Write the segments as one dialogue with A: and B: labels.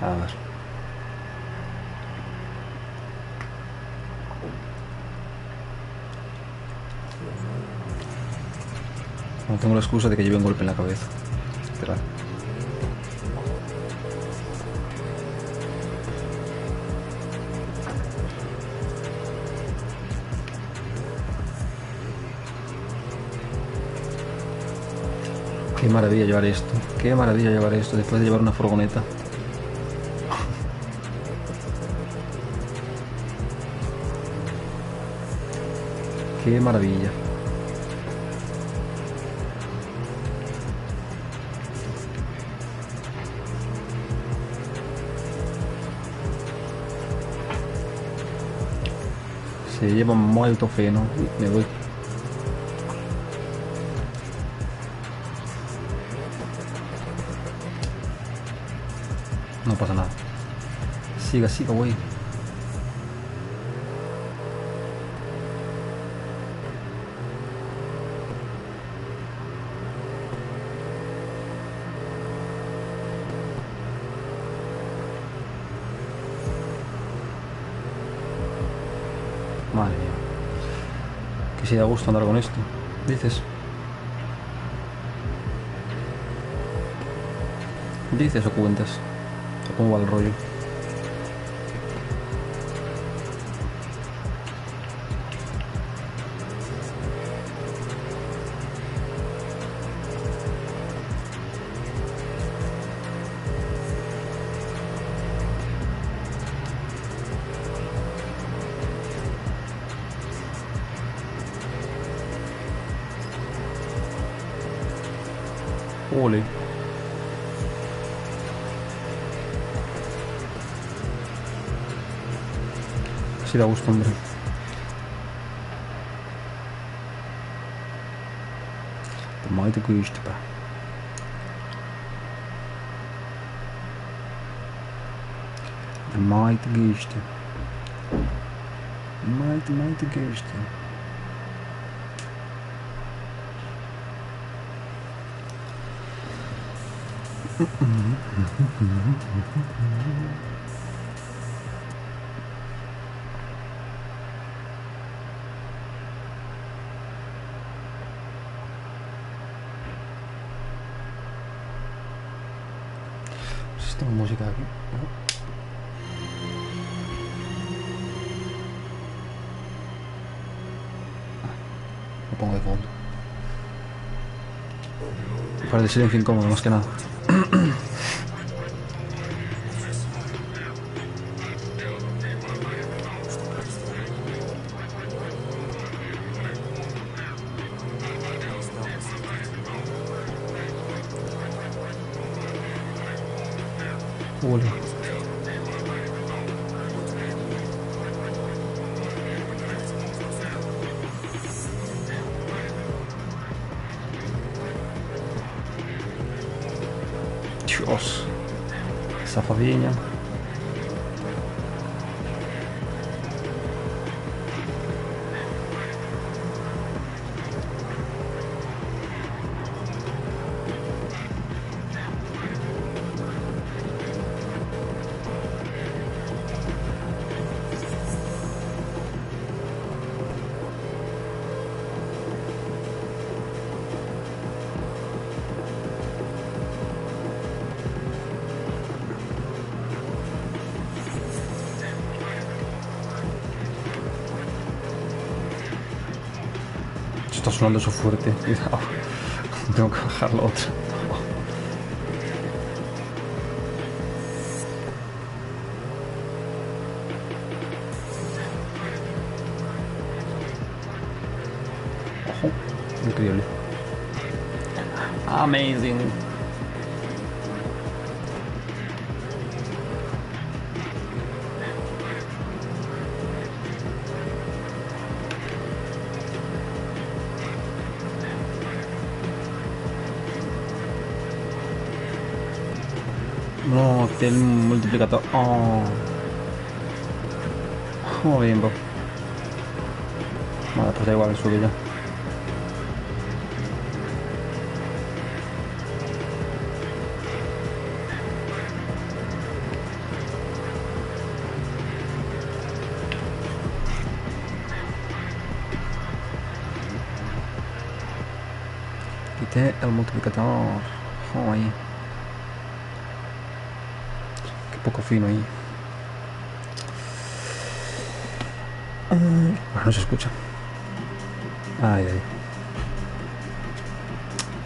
A: A ver. No tengo la excusa de que lleve un golpe en la cabeza. Esperad. Qué maravilla llevar esto. Qué maravilla llevar esto después de llevar una furgoneta. Qué maravilla. Se lleva molto feno. Me voy. No pasa nada. Siga, siga, güey. Madre mía. Que si da gusto andar con esto. Dices. ¿Dices o cuentas? ¿O cómo va el rollo? Ole. Si da gusto, hombre. De meite gusto, pa. De meite gusto. Meite gusto. Si tengo música aquí. Lo pongo de fondo. Para el silencio incómodo, más que nada. Ole. Dios. Esa Fabiña. Está sonando eso fuerte. Cuidado. Tengo que bajar la otra. Ojo. Increíble. Amazing. No, tiene un multiplicador. Oh. Oh, bien, bro. Vale, pues da igual, sube ya. Mete el multiplicador. Oh, ahí. Qué poco fino ahí. Bueno, no se escucha. Ay, ay.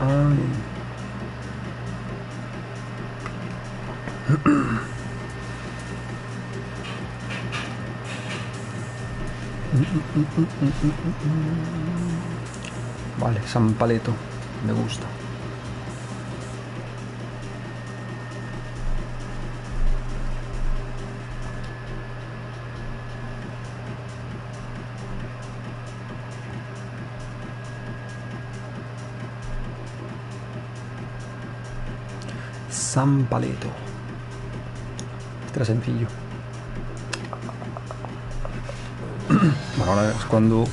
A: Ay. Vale, San Paleto. Me gusta. San Paleto. Este era sencillo. Bueno, ahora es cuando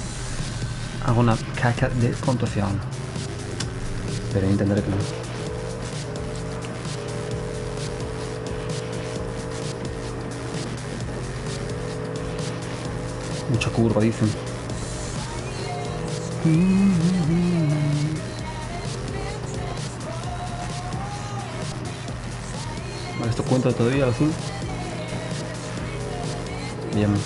A: hago una caca de puntuación. Pero intentaré que no. Mucha curva, dicen. Vale, esto cuenta todavía el azul. Bien.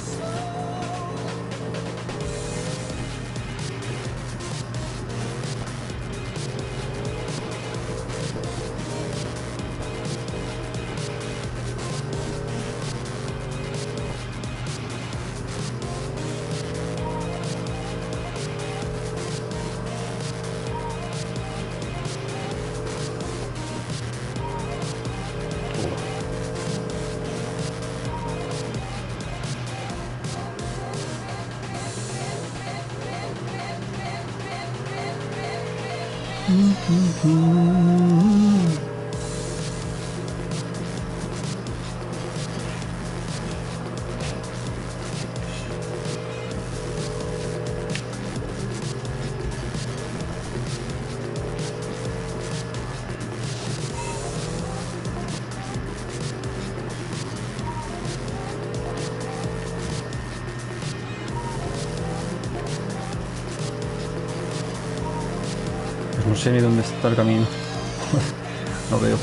A: Pues no sé ni dónde está el camino. No veo.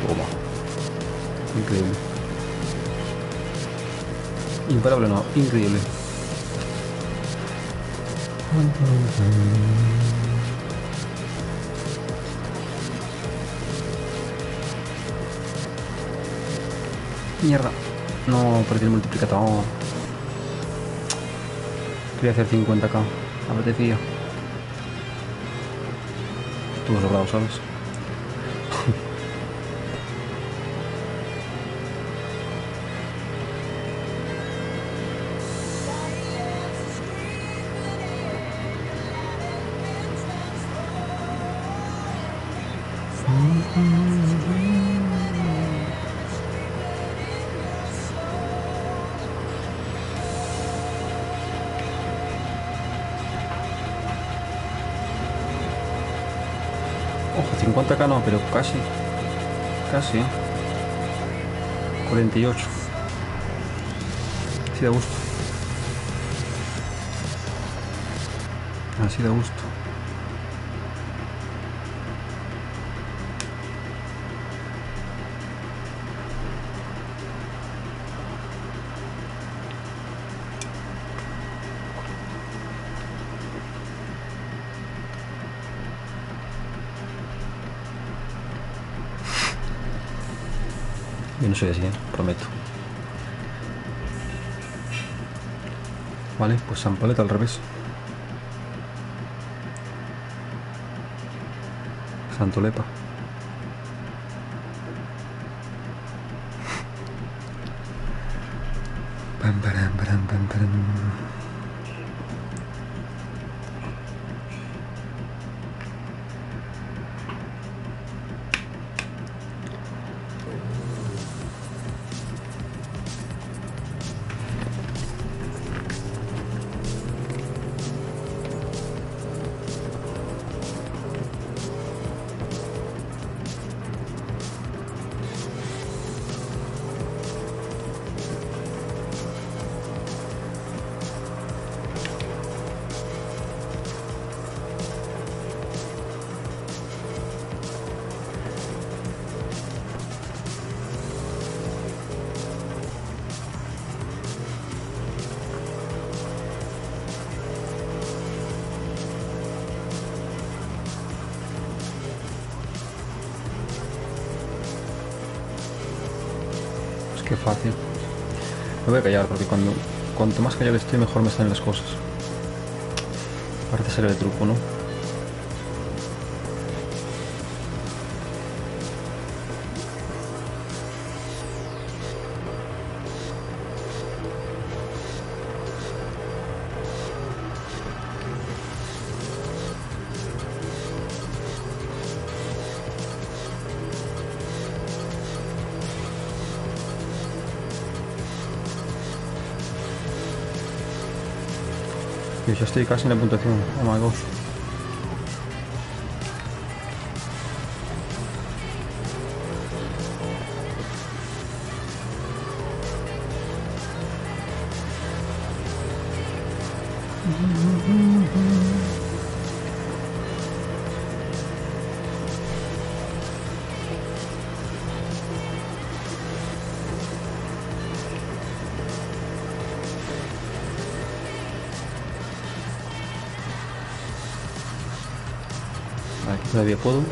A: Toma. Increíble. Imparable no, increíble. Mierda. No, perdí el multiplicador. Quería hacer 50k. Apetecía. Estuvo sobrado, ¿sabes? Ojo, 50k no, pero casi. Casi, ¿eh? 48. Así de gusto. Así de gusto. Yo no soy así, prometo. Vale, pues San Paleto al revés. Santolepa. Pam, param, param, pam, param. Qué fácil. Me voy a callar porque cuanto más callado estoy, mejor me salen las cosas. Parece ser el truco, ¿no? Yo ya estoy casi en la puntuación. Oh my gosh. Aquí todavía puedo, ¿no?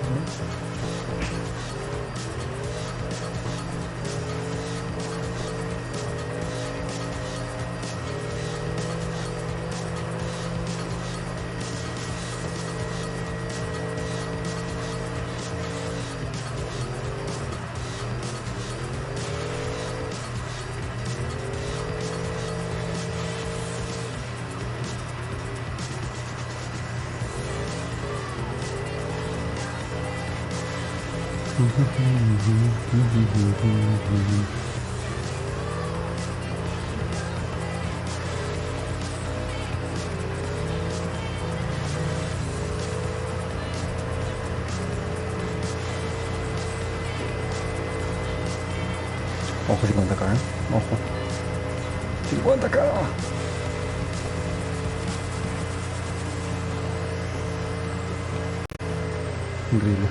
A: Ojo 50k, Ojo. 50k. Increíble.